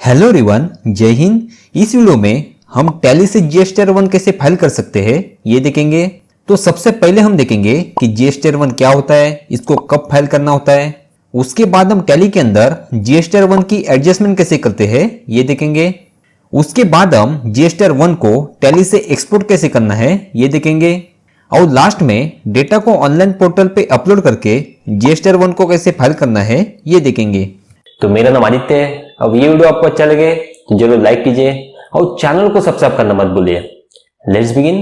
Hello everyone, जय हिंद। इस video में हम टैली से जीएसटी R1 कैसे फाइल कर सकते हैं ये देखेंगे। तो सबसे पहले हम देखेंगे कि जीएसटी R1 क्या होता है, इसको कब फाइल करना होता है। उसके बाद हम टैली के अंदर जीएसटी R1 की एडजस्टमेंट कैसे करते हैं ये देखेंगे। उसके बाद हम जीएसटी R1 को टैली से एक्सपोर्ट कैसे करना है ये देखेंगे। और लास्ट में डेटा को ऑनलाइन पोर्टल पे अपलोड करके जीएसटी R1 को कैसे फाइल करना है ये देखेंगे। तो मेरा नाम आदित्य है। अब ये वीडियो आपको अच्छा लगे तो जरूर लाइक कीजिए और चैनल को सब्सक्राइब करना मत भूलिए। Let's begin.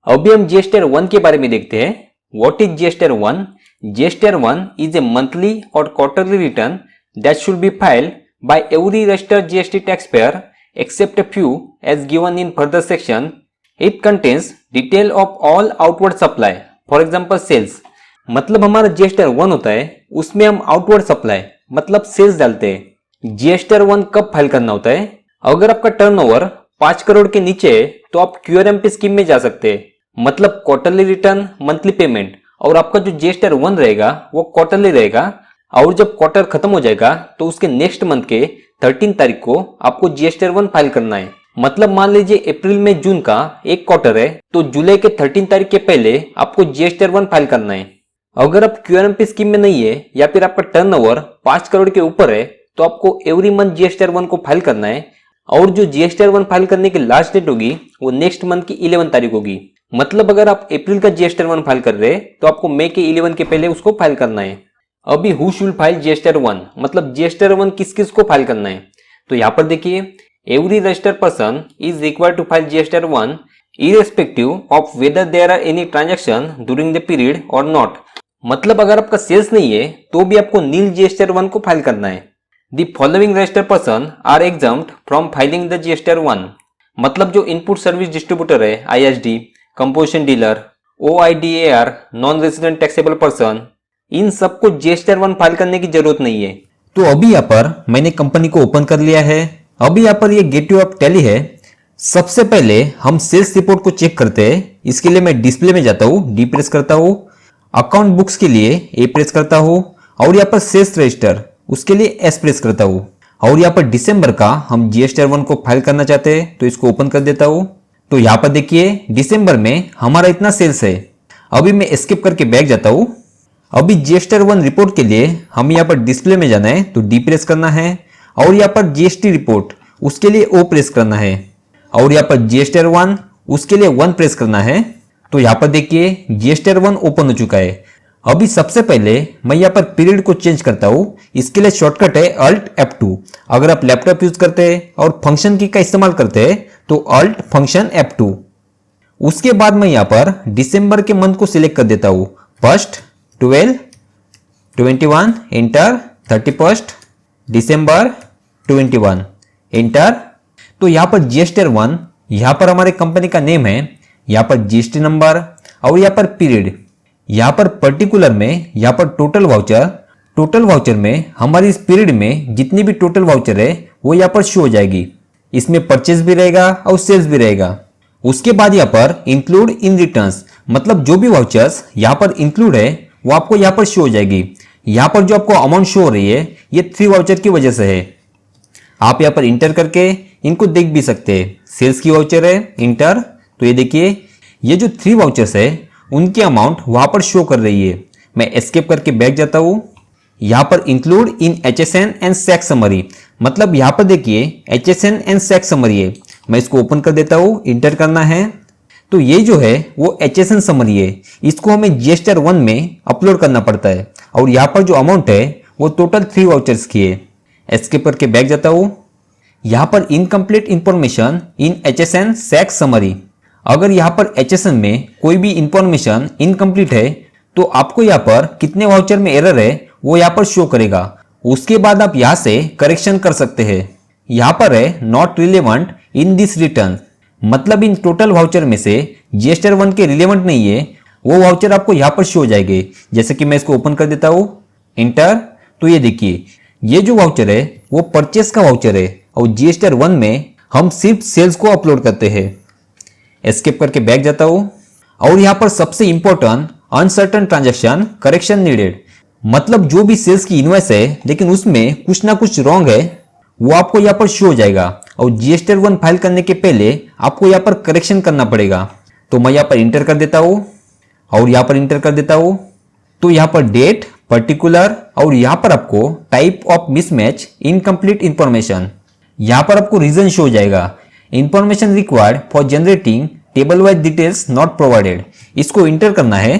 अभी हम जीएसटी R1 के बारे में देखते हैं। What is GST R1? GST R1 is a monthly or quarterly return that should be filed by every registered GST taxpayer except a few as given in further section. It contains detail of all outward supply, for example sales. मतलब हमारा GST R1 होता है, उसमें हम outward supply मतलब sales डालते हैं। GST R1 कब फाइल करना होता है? अगर आपका टर्नओवर 5 करोड़ के नीचे है तो आप QRMP स्कीम में जा सकते हैं, मतलब क्वार्टरली रिटर्न मंथली पेमेंट। और आपका जो जीएसटी R1 रहेगा वो क्वार्टरली रहेगा। और जब क्वार्टर खत्म हो जाएगा तो उसके नेक्स्ट मंथ के 13 तारीख को आपको जीएसटी R1 फाइल करना है। मतलब मान लीजिए अप्रैल में जून का एक क्वार्टर है तो जुलाई के 13 तारीख के पहले आपको जीएसटी R1 फाइल करना है। अगर आप QRMP स्कीम में नहीं है या फिर आपका टर्नओवर 5 करोड़ के ऊपर है तो आपको एवरी मंथ जीएसटी R1 को फाइल करना है। और जो जीएसटी R1 फाइल करने की लास्ट डेट होगी वो नेक्स्ट मंथ की 11 तारीख होगी। मतलब अगर आप अप्रैल का जीएसटी R1 फाइल कर रहे हैं तो आपको मई के 11 के पहले उसको फाइल करना है। अभी who should file GST R1, मतलब जीएसटी R1 किस किस को फाइल करना है। तो यहाँ पर देखिए, every registered person is required to file GST R1 irrespective of whether there are any transaction during the period or not। मतलब अगर आपका सेल्स नहीं है तो भी आपको नील जीएसटी R1 को फाइल करना है। The following registered person are exempt from filing the GST R1। मतलब जो इनपुट सर्विस डिस्ट्रीब्यूटर है, ISD, composition dealer, OIDAR, non resident taxable person, इन सबको जीएसटी R1 फाइल करने की जरूरत नहीं है। तो अभी यहाँ पर मैंने कंपनी को ओपन कर लिया है। अभी यहाँ पर ये गेटवे ऑफ टैली है। सबसे पहले हम सेल्स रिपोर्ट को चेक करते हैं। इसके लिए मैं डिस्प्ले में जाता हूँ, डी प्रेस करता हूँ। अकाउंट बुक्स के लिए ए प्रेस करता हूँ और यहाँ पर सेल्स रजिस्टर उसके लिए एस प्रेस करता हूँ। और यहाँ पर दिसंबर का हम जीएसटी R1 को फाइल करना चाहते हैं तो इसको ओपन कर देता हूँ। तो यहाँ पर देखिए दिसंबर में हमारा इतना सेल्स है। अभी मैं एस्केप करके बैक जाता हूँ। अभी जीएसटी R1 रिपोर्ट के लिए हम यहाँ पर डिस्प्ले में जाना है तो डी प्रेस करना है। और यहाँ पर जीएसटी रिपोर्ट उसके लिए ओ प्रेस करना है। और यहाँ पर जीएसटी R1 उसके लिए 1 प्रेस करना है। तो यहाँ पर देखिए जीएसटी R1 ओपन हो चुका है। अभी सबसे पहले मैं यहाँ पर पीरियड को चेंज करता हूँ। इसके लिए शॉर्टकट है Alt F2। अगर आप लैपटॉप यूज करते हैं और फंक्शन की का इस्तेमाल करते हैं तो Alt फंक्शन F2। उसके बाद मैं यहाँ पर दिसंबर के मंथ को सिलेक्ट कर देता हूँ। 1st 12 21 एंटर, 31st दिसंबर 21 एंटर। तो यहाँ पर जीएसटी R1, यहाँ पर हमारे कंपनी का नेम है, यहाँ पर जीएसटी नंबर और यहाँ पर पीरियड। यहाँ पर पर्टिकुलर में यहाँ पर टोटल वाउचर में हमारी इस पीरियड में जितनी भी टोटल वाउचर है वो यहाँ पर शो हो जाएगी। इसमें परचेज भी रहेगा और सेल्स भी रहेगा। उसके बाद यहाँ पर इंक्लूड इन रिटर्न्स, मतलब जो भी वाउचर्स यहाँ पर इंक्लूड है वो आपको यहाँ पर शो हो जाएगी। यहाँ पर जो आपको अमाउंट शो हो रही है ये 3 वाउचर की वजह से है। आप यहाँ पर इंटर करके इनको देख भी सकते हैं। सेल्स की वाउचर है, इंटर। तो ये देखिए ये जो 3 वाउचर्स है उनकी अमाउंट वहां पर शो कर रही है। मैं एस्केप करके बैक जाता हूं। यहां पर include in HSN and SAC summary, मतलब यहां पर देखिए HSN एंड SAC समरी है। मैं इसको ओपन कर देता हूं, इंटर करना है। तो ये जो है वो HSN समरी है, इसको हमें जीएसटी R1 में अपलोड करना पड़ता है। और यहाँ पर जो अमाउंट है वो टोटल 3 वाउचर्स की है। एस्केप करके बैक जाता हूं। यहाँ पर incomplete information in HSN SAC summary. अगर यहाँ पर HSN में कोई भी इंफॉर्मेशन इनकम्प्लीट है तो आपको यहाँ पर कितने वाउचर में एरर है वो यहाँ पर शो करेगा। उसके बाद आप यहाँ से करेक्शन कर सकते हैं। यहाँ पर है not relevant in this return, मतलब इन टोटल वाउचर में से जीएसटी R1 के रिलेवेंट नहीं है वो वाउचर आपको यहाँ पर शो हो जाएंगे। जैसे कि मैं इसको ओपन कर देता हूँ, इंटर। तो ये देखिए ये जो वाउचर है वो परचेस का वाउचर है और जीएसटी R1 में हम सिर्फ सेल्स को अपलोड करते हैं। एस्केप करके बैक जाता हूं। और यहाँ पर सबसे important uncertain transaction correction needed, मतलब जो भी सेल्स की इनवॉइस है लेकिन उसमें कुछ ना कुछ रॉन्ग है वो आपको यहाँ पर शो हो जाएगा। और GSTR1 फाइल करने के पहले आपको यहाँ पर करेक्शन करना पड़ेगा। तो मैं यहाँ पर इंटर कर देता हूँ और यहाँ पर इंटर कर देता हूँ। तो यहाँ पर डेट, पर्टिकुलर और यहाँ पर आपको type of mismatch, incomplete information, यहाँ पर आपको रीजन शो हो जाएगा। Information required for generating table wise details not provided, इसको इंटर करना है।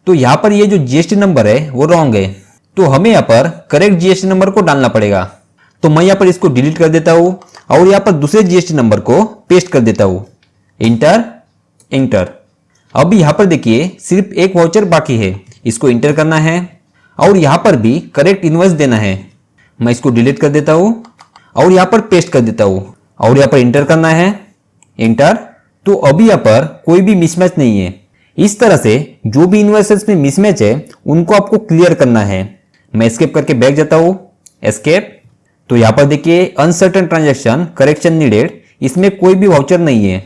तो यहाँ पर ये जो GST नंबर है वो रॉन्ग है, तो हमें यहाँ पर करेक्ट GST नंबर को डालना पड़ेगा। तो मैं यहाँ पर इसको डिलीट कर देता हूँ और यहाँ पर दूसरे GST नंबर को पेस्ट कर देता हूँ। Inter, inter. अब यहाँ पर देखिए सिर्फ एक वाउचर बाकी है, इसको इंटर करना है और यहाँ पर भी करेक्ट इनवॉइस देना है। मैं इसको डिलीट कर देता हूँ और यहाँ पर पेस्ट कर देता हूँ और यहाँ पर इंटर करना है, इंटर। तो अभी यहाँ पर कोई भी मिसमैच नहीं है। इस तरह से जो भी इनवॉइसेस में मिसमैच है उनको आपको क्लियर करना है। मैं एस्केप करके बैक जाता हूँ, एस्केप। तो यहाँ पर देखिए अनसर्टेन ट्रांजैक्शन करेक्शन नीडेड, इसमें कोई भी वाउचर नहीं है।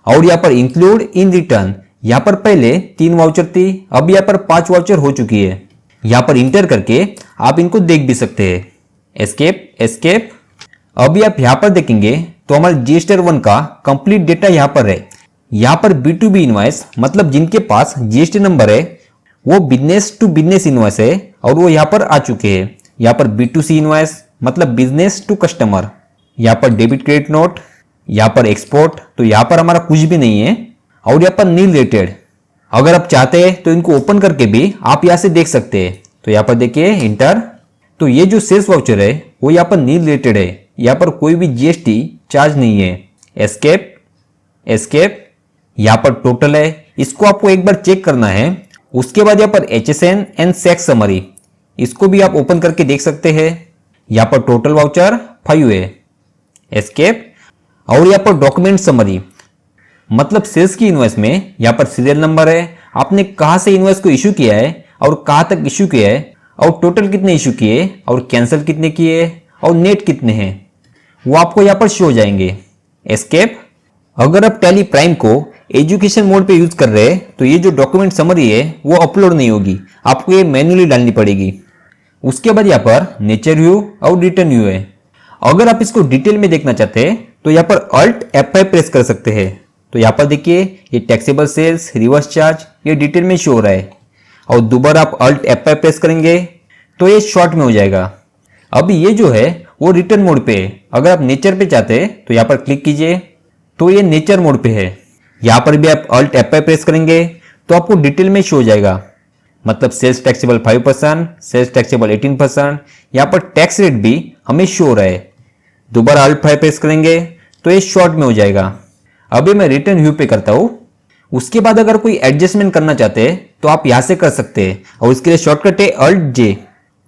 और यहाँ पर इंक्लूड इन रिटर्न, यहाँ पर पहले 3 वाउचर थी, अब यहाँ पर 5 वाउचर हो चुकी है। यहाँ पर इंटर करके आप इनको देख भी सकते हैं, एस्केप, एस्केप। अभी आप यहाँ पर देखेंगे तो हमारे GSTR1 का कंप्लीट डेटा यहाँ पर है। यहाँ पर B2B इनवॉइस मतलब जिनके पास GST नंबर है वो बिजनेस टू बिजनेस इनवॉइस है और वो यहाँ पर आ चुके हैं। यहाँ पर B2C इनवॉइस मतलब बिजनेस टू कस्टमर, यहाँ पर डेबिट क्रेडिट नोट, यहाँ पर एक्सपोर्ट। तो यहाँ पर हमारा कुछ भी नहीं है और यहाँ पर नील रेटेड। अगर आप चाहते हैं तो इनको ओपन करके भी आप यहाँ से देख सकते हैं। तो यहाँ पर देखिए इंटर। तो ये जो सेल्स वाउचर है वो यहाँ पर नील रेटेड है, यहाँ पर कोई भी GST चार्ज नहीं है। Escape, escape. यहाँ पर टोटल है, इसको आपको एक बार चेक करना है। उसके बाद यहाँ पर HSN एंड सेक्स समरी, इसको भी आप ओपन करके देख सकते हैं। यहाँ पर टोटल वाउचर 5 है, एस्केप। और यहाँ पर डॉक्यूमेंट समरी मतलब सेल्स की इनवॉइस में यहाँ पर सीरियल नंबर है, आपने कहाँ से इनवॉइस को इशू किया है और कहाँ तक इशू किया है और टोटल कितने इशू किए और कैंसिल कितने किए और नेट कितने हैं वो आपको यहाँ पर शो हो जाएंगे, एस्केप। अगर आप टैली प्राइम को एजुकेशन मोड पे यूज कर रहे हैं तो ये जो डॉक्यूमेंट समरी है वो अपलोड नहीं होगी, आपको ये मैन्युअली डालनी पड़ेगी। उसके बाद यहाँ पर नेचर व्यू और रिटर्न व्यू है। अगर आप इसको डिटेल में देखना चाहते हैं तो यहाँ पर Alt F5 प्रेस कर सकते हैं। तो यहाँ पर देखिए ये टैक्सेबल सेल्स, रिवर्स चार्ज, ये डिटेल में शो हो रहा है। और दोबारा आप Alt F5 प्रेस करेंगे तो ये शॉर्ट में हो जाएगा। अभी ये जो है वो रिटर्न मोड पे है। अगर आप नेचर पे चाहते हैं तो यहाँ पर क्लिक कीजिए, तो ये नेचर मोड पे है। यहाँ पर भी आप Alt F5 प्रेस करेंगे तो आपको डिटेल में शो हो जाएगा। मतलब सेल्स टैक्सेबल 5%, सेल्स टैक्सेबल 18%, यहाँ पर टैक्स रेट भी हमें शो हो रहा है। दोबारा Alt 5 प्रेस करेंगे तो ये शॉर्ट में हो जाएगा। अभी मैं रिटर्न व्यू पे करता हूँ। उसके बाद अगर कोई एडजस्टमेंट करना चाहते हैं तो आप यहाँ से कर सकते हैं और इसके लिए शॉर्टकट है Alt J।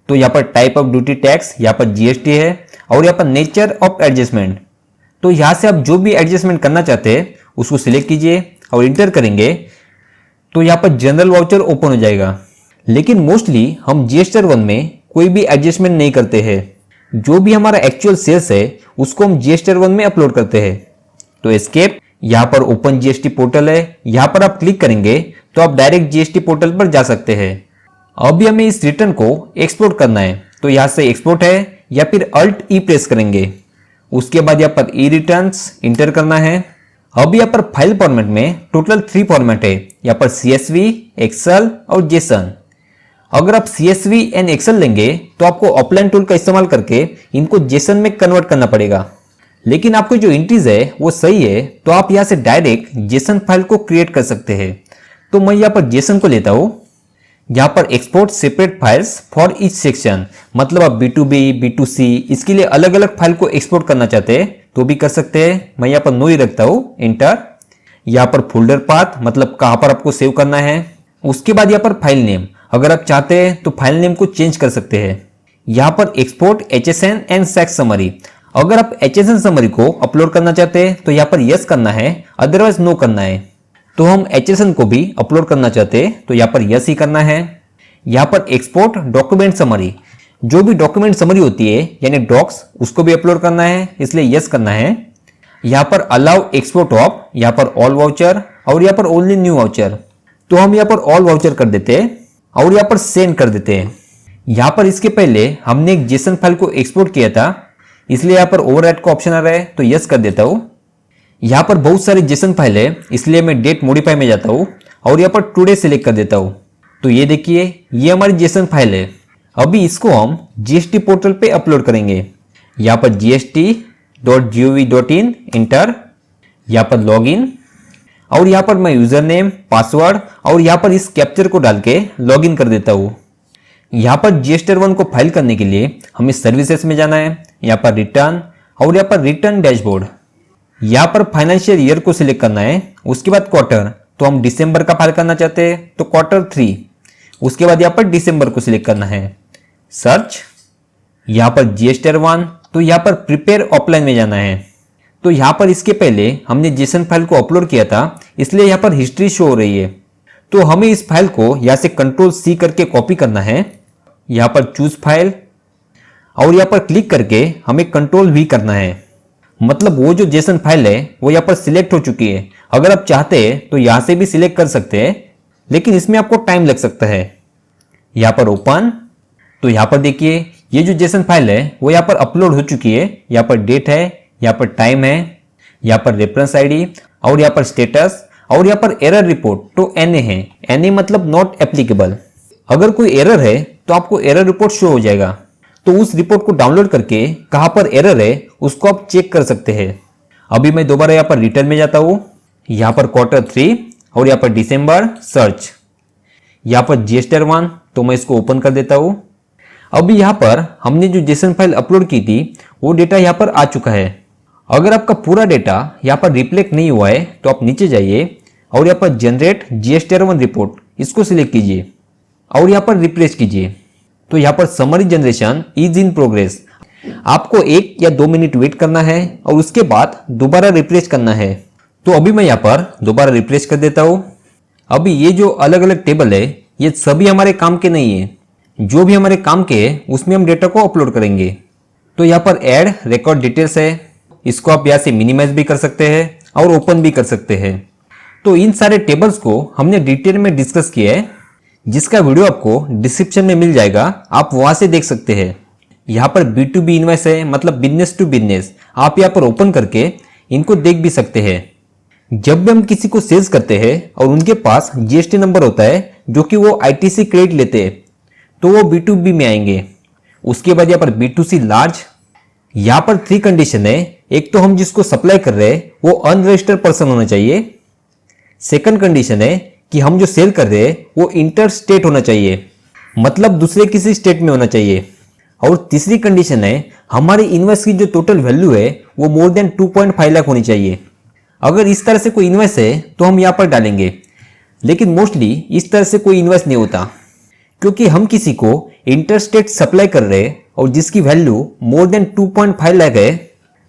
तो यहाँ पर टाइप ऑफ ड्यूटी टैक्स, यहाँ पर GST है और यहाँ पर नेचर ऑफ एडजस्टमेंट। तो यहाँ से आप जो भी एडजस्टमेंट करना चाहते हैं उसको सिलेक्ट कीजिए और इंटर करेंगे तो यहाँ पर जनरल वाउचर ओपन हो जाएगा। लेकिन मोस्टली हम GSTR1 में कोई भी एडजस्टमेंट नहीं करते हैं। जो भी हमारा एक्चुअल सेल्स है उसको हम GSTR1 में अपलोड करते हैं। तो एस्केप, यहाँ पर ओपन GST पोर्टल है, यहाँ पर आप क्लिक करेंगे तो आप डायरेक्ट GST पोर्टल पर जा सकते हैं। अभी हमें इस रिटर्न को एक्सपोर्ट करना है तो यहाँ से एक्सपोर्ट है या फिर Alt E प्रेस करेंगे। उसके बाद यहाँ पर ई रिटर्न्स इंटर करना है। अब यहाँ पर फाइल फॉर्मेट में टोटल 3 फॉर्मेट है, यहाँ पर CSV, एक्सेल और जेसन। अगर आप CSV एंड एक्सेल लेंगे तो आपको ऑफलाइन टूल का इस्तेमाल करके इनको जेसन में कन्वर्ट करना पड़ेगा। लेकिन आपको जो एंट्रीज है वो सही है तो आप यहाँ से डायरेक्ट जेसन फाइल को क्रिएट कर सकते हैं। तो मैं यहाँ पर जेसन को लेता हूँ। यहाँ पर export separate files for each section, मतलब आप B2B, B2C इसके लिए अलग अलग फाइल को एक्सपोर्ट करना चाहते हैं तो भी कर सकते हैं। मैं यहाँ पर नो ही रखता हूँ, इंटर। यहाँ पर फोल्डर पाथ मतलब कहाँ पर आपको सेव करना है। उसके बाद यहाँ पर फाइल नेम, अगर आप चाहते हैं तो फाइल नेम को चेंज कर सकते हैं। यहाँ पर export HSN and sex summary, अगर आप HSN समरी को अपलोड करना चाहते हैं तो यहाँ पर यस करना है, अदरवाइज नो करना है। तो हम HSN को भी अपलोड करना चाहते हैं तो यहाँ पर यस ही करना है। यहाँ पर एक्सपोर्ट डॉक्यूमेंट समरी, जो भी डॉक्यूमेंट समरी होती है यानी डॉक्स, उसको भी अपलोड करना है, इसलिए यस करना है। यहाँ पर अलाउ एक्सपोर्ट ऑफ, यहाँ पर ऑल वाउचर और यहाँ पर ओनली न्यू वाउचर। तो हम यहाँ पर ऑल वाउचर कर देते हैं और यहाँ पर सेंड कर देते हैं। यहाँ पर इसके पहले हमने एक जेसन फाइल को एक्सपोर्ट किया था, इसलिए यहाँ पर ओवरराइट का ऑप्शन आ रहा है तो यस कर देता हूँ। यहाँ पर बहुत सारे जेसन फाइल है, इसलिए मैं डेट मॉडिफाई में जाता हूँ और यहाँ पर टुडे सिलेक्ट कर देता हूँ। तो ये देखिए, ये हमारी जेसन फाइल है। अभी इसको हम जीएसटी पोर्टल पे अपलोड करेंगे। यहाँ पर gst.gov.in इंटर, यहाँ पर लॉगिन और यहाँ पर मैं यूजर नेम, पासवर्ड और यहाँ पर इस कैप्चर को डाल के लॉगिन कर देता हूँ। यहाँ पर GST-R1 को फाइल करने के लिए हमें सर्विसेज में जाना है, यहाँ पर रिटर्न और यहाँ पर रिटर्न डैशबोर्ड। यहाँ पर फाइनेंशियल ईयर को सिलेक्ट करना है, उसके बाद क्वार्टर, तो हम दिसंबर का फाइल करना चाहते हैं तो Q3, उसके बाद यहाँ पर दिसंबर को सिलेक्ट करना है। सर्च, यहाँ पर GST-R1, तो यहाँ पर प्रिपेयर ऑफलाइन में जाना है। तो यहाँ पर इसके पहले हमने जेसन फाइल को अपलोड किया था, इसलिए यहाँ पर हिस्ट्री शो हो रही है। तो हमें इस फाइल को यहाँ से Ctrl+C करके कॉपी करना है, यहाँ पर चूज फाइल और यहाँ पर क्लिक करके हमें Ctrl+V करना है। मतलब वो जो जेसन फाइल है वो यहाँ पर सिलेक्ट हो चुकी है। अगर आप चाहते हैं तो यहाँ से भी सिलेक्ट कर सकते हैं, लेकिन इसमें आपको टाइम लग सकता है। यहाँ पर ओपन, तो यहाँ पर देखिए ये जो जेसन फाइल है वो यहाँ पर अपलोड हो चुकी है। यहाँ पर डेट है, यहाँ पर टाइम है, यहाँ पर रेफरेंस आईडी और यहाँ पर स्टेटस और यहाँ पर एरर रिपोर्ट तो NA है। NA मतलब नॉट एप्लीकेबल। अगर कोई एरर है तो आपको एरर रिपोर्ट शो हो जाएगा। तो उस रिपोर्ट को डाउनलोड करके कहाँ पर एरर है उसको आप चेक कर सकते हैं। अभी मैं दोबारा यहाँ पर रिटर्न में जाता हूँ, यहाँ पर Q3 और यहाँ पर दिसंबर, सर्च, यहाँ पर GST-R1, तो मैं इसको ओपन कर देता हूँ। अभी यहाँ पर हमने जो जेसन फाइल अपलोड की थी वो डेटा यहाँ पर आ चुका है। अगर आपका पूरा डेटा यहाँ पर रिफ्लेक्ट नहीं हुआ है तो आप नीचे जाइए और यहाँ पर जनरेट GST-R1 रिपोर्ट, इसको सिलेक्ट कीजिए और यहाँ पर रिफ्रेश कीजिए। तो यहाँ पर summary generation is in progress. आपको 1 या 2 मिनट वेट करना है और उसके बाद दोबारा रिफ्रेश करना है। तो अभी मैं यहाँ पर दोबारा रिफ्रेश कर देता हूँ। अभी ये जो अलग अलग टेबल है ये सभी हमारे काम के नहीं है। जो भी हमारे काम के है उसमें हम डेटा को अपलोड करेंगे। तो यहाँ पर ऐड रिकॉर्ड डिटेल्स है, इसको आप यहाँ से मिनिमाइज भी कर सकते हैं और ओपन भी कर सकते हैं। तो इन सारे टेबल्स को हमने डिटेल में डिस्कस किया है, जिसका वीडियो आपको डिस्क्रिप्शन में मिल जाएगा, आप वहां से देख सकते हैं। यहाँ पर B2B इनवॉइस है, मतलब बिजनेस टू बिजनेस। आप यहाँ पर ओपन करके इनको देख भी सकते हैं। जब भी हम किसी को सेल्स करते हैं और उनके पास GST नंबर होता है जो कि वो ITC क्रेडिट लेते हैं तो वो B2B में आएंगे। उसके बाद यहाँ पर B2C लार्ज, यहाँ पर 3 कंडीशन है। एक तो हम जिसको सप्लाई कर रहे हैं वो अनरजिस्टर्ड पर्सन होना चाहिए। सेकंड कंडीशन है कि हम जो सेल कर रहे हैं वो इंटर स्टेट होना चाहिए, मतलब दूसरे किसी स्टेट में होना चाहिए। और तीसरी कंडीशन है हमारी इनवॉइस की जो टोटल वैल्यू है वो मोर देन 2.5 लाख होनी चाहिए। अगर इस तरह से कोई इनवॉइस है तो हम यहाँ पर डालेंगे, लेकिन मोस्टली इस तरह से कोई इनवॉइस नहीं होता, क्योंकि हम किसी को इंटरस्टेट सप्लाई कर रहे हैं और जिसकी वैल्यू मोर देन 2.5 लाख है,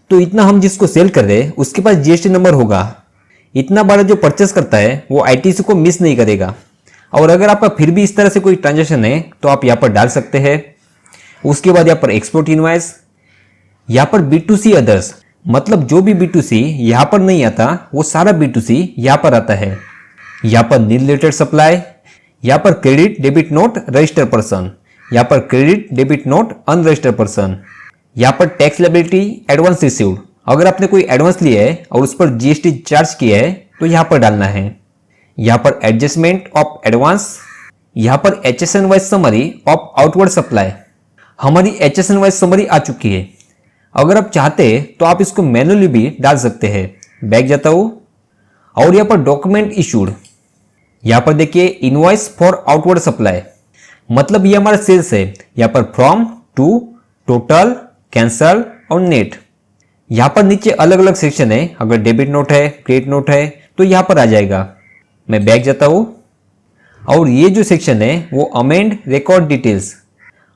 तो इतना हम जिसको सेल कर रहे हैं उसके पास GST नंबर होगा। इतना बड़ा जो परचेस करता है वो ITC को मिस नहीं करेगा। और अगर आपका फिर भी इस तरह से कोई ट्रांजेक्शन है तो आप यहाँ पर डाल सकते हैं। उसके बाद यहाँ पर एक्सपोर्ट इनवॉइस, यहाँ पर B2C अदर्स, मतलब जो भी B2C यहाँ पर नहीं आता वो सारा B2C यहाँ पर आता है। यहाँ पर नील रिलेटेड सप्लाई, यहाँ पर credit debit note registered person, यहाँ पर credit debit note unregistered person, यहाँ पर टैक्स लायबिलिटी एडवांस रिसीव्ड, अगर आपने कोई एडवांस लिया है और उस पर GST चार्ज किया है तो यहाँ पर डालना है। यहाँ पर एडजस्टमेंट ऑफ एडवांस, यहाँ पर HSN wise summary of outward supply. हमारी HSN वाइज समरी आ चुकी है। अगर आप चाहते हैं तो आप इसको मैन्युअली भी डाल सकते हैं। बैक जाता हूँ और यहाँ पर डॉक्यूमेंट इशूड, यहाँ पर देखिए इनवॉइस फॉर आउटवर्ड सप्लाई, मतलब ये हमारा सेल्स है। यहाँ पर फ्रॉम टू, टोटल, कैंसल और नेट। यहाँ पर नीचे अलग अलग सेक्शन है, अगर डेबिट नोट है, क्रेडिट नोट है तो यहाँ पर आ जाएगा। मैं बैक जाता हूँ और ये जो सेक्शन है वो अमेंड रिकॉर्ड डिटेल्स।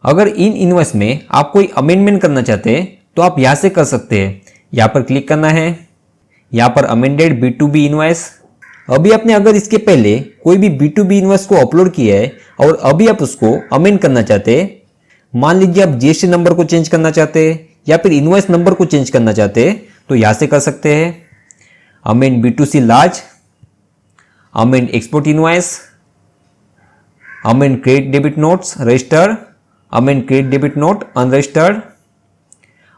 अगर इन इनवॉइस में आप कोई अमेंडमेंट करना चाहते हैं तो आप यहाँ से कर सकते हैं। यहाँ पर क्लिक करना है, यहाँ पर अमेंडेड B2B इनवॉइस। अभी आपने अगर इसके पहले कोई भी B2B इनवॉइस को अपलोड किया है और अभी आप उसको अमेंड करना चाहते हैं, मान लीजिए आप GST नंबर को चेंज करना चाहते हैं या फिर इनवॉइस नंबर को चेंज करना चाहते हैं तो यहाँ से कर सकते हैं। Amend B2C large, amend export invoice, amend credit debit notes register amend credit debit note unregistered,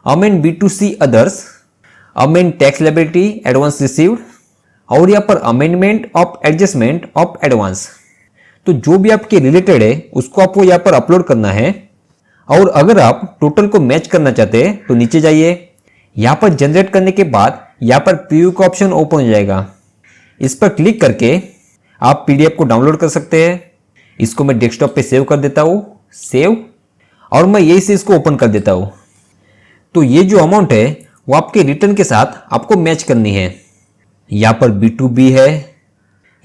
amend B2C others, amend tax liability advance received, और यहाँ पर amendment of adjustment of advance. तो जो भी आपके रिलेटेड है उसको आपको यहाँ पर अपलोड करना है। और अगर आप टोटल को मैच करना चाहते हैं तो नीचे जाइए, यहाँ पर जनरेट करने के बाद यहाँ पर प्रीव्यू का ऑप्शन ओपन हो जाएगा। इस पर क्लिक करके आप PDF को डाउनलोड कर सकते हैं। इसको मैं डेस्कटॉप पे सेव कर देता हूँ, सेव, और मैं यही से इसको ओपन कर देता हूँ। तो ये जो अमाउंट है वो आपके रिटर्न के साथ आपको मैच करनी है। यहाँ पर B2B है,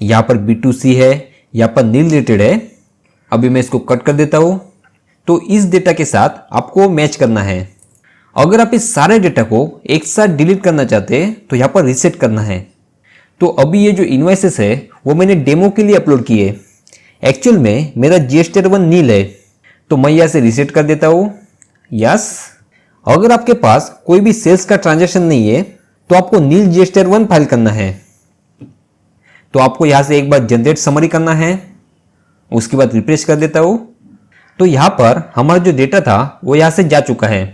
यहाँ पर B2C है, यहाँ पर नील रिलेटेड है। अभी मैं इसको कट कर देता हूँ। तो इस डेटा के साथ आपको मैच करना है। अगर आप इस सारे डेटा को एक साथ डिलीट करना चाहते हैं तो यहाँ पर रीसेट करना है। तो अभी ये जो इनवॉइसेस है वो मैंने डेमो के लिए अपलोड किए। एक्चुअल में मेरा GSTR1 नील है, तो मैं यहाँ से रीसेट कर देता हूँ, यस। अगर आपके पास कोई भी सेल्स का ट्रांजैक्शन नहीं है तो आपको नील GSTR1 फाइल करना है। तो आपको यहाँ से एक बार जनरेट समरी करना है, उसके बाद रिफ्रेश कर देता हूँ। तो यहाँ पर हमारा जो डेटा था वो यहाँ से जा चुका है।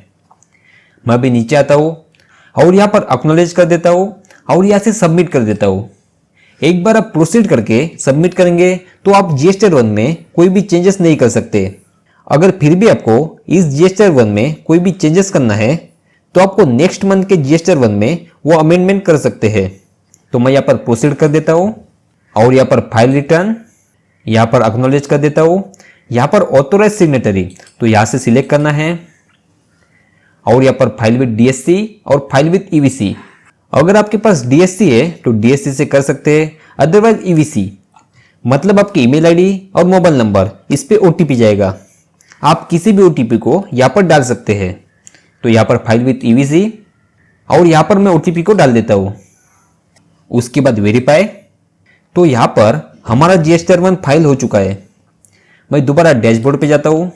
मैं अभी नीचे आता हूँ और यहाँ पर एक्नॉलेज कर देता हूँ और यहाँ से सबमिट कर देता हूँ। एक बार आप प्रोसीड करके सबमिट करेंगे तो आप GSTR1 में कोई भी चेंजेस नहीं कर सकते। अगर फिर भी आपको इस GSTR1 में कोई भी चेंजेस करना है तो आपको नेक्स्ट मंथ के GSTR1 में वो अमेंडमेंट कर सकते हैं। तो मैं यहाँ पर प्रोसीड कर देता हूँ और यहाँ पर फाइल रिटर्न, यहाँ पर एक्नॉलेज कर देता हूँ। यहाँ पर ऑथोराइज सिग्नेटरी, तो यहाँ से सिलेक्ट करना है और यहाँ पर फाइल विद DSC और फाइल विद EVC। अगर आपके पास DSC है तो DSC से कर सकते हैं, अदरवाइज EVC मतलब आपकी ईमेल आईडी और मोबाइल नंबर, इस पे OTP जाएगा। आप किसी भी OTP को यहाँ पर डाल सकते हैं। तो यहाँ पर फाइल विद EVC और यहाँ पर मैं OTP को डाल देता हूँ। उसके बाद वेरीफाई। तो यहाँ पर हमारा GSTR1 फाइल हो चुका है। मैं दोबारा डैशबोर्ड पे जाता हूँ।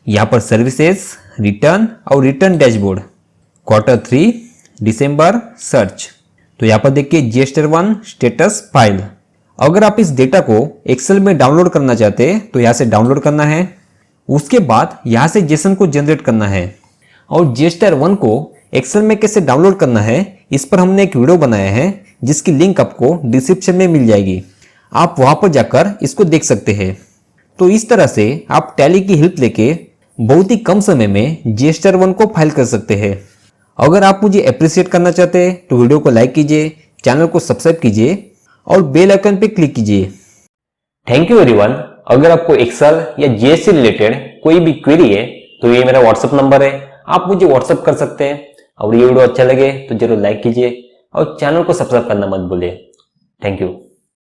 यहाँ पर सर्विसेज, रिटर्न और रिटर्न डैशबोर्ड, Q3 दिसंबर सर्च। तो यहाँ पर देखिए GSTR1 स्टेटस फाइल। अगर आप इस डेटा को एक्सेल में डाउनलोड करना चाहते हैं तो यहाँ से डाउनलोड करना है। उसके बाद यहाँ से जेसन को जनरेट करना है। और GSTR1 को एक्सेल में कैसे डाउनलोड करना है इस पर हमने एक वीडियो बनाया है जिसकी लिंक आपको डिस्क्रिप्शन में मिल जाएगी। आप वहां पर जाकर इसको देख सकते हैं। तो इस तरह से आप टैली की हेल्प लेके बहुत ही कम समय में GSTR1 को फाइल कर सकते हैं। अगर आप मुझे अप्रिशिएट करना चाहते हैं तो वीडियो को लाइक कीजिए, चैनल को सब्सक्राइब कीजिए और बेल आइकन पे क्लिक कीजिए। Thank you everyone. अगर आपको एक्सेल या GST रिलेटेड कोई भी क्वेरी है तो ये मेरा व्हाट्सएप नंबर है, आप मुझे व्हाट्सएप कर सकते हैं। और ये वीडियो अच्छा लगे तो जरूर लाइक कीजिए और चैनल को सब्सक्राइब करना मत भूलिए। Thank you.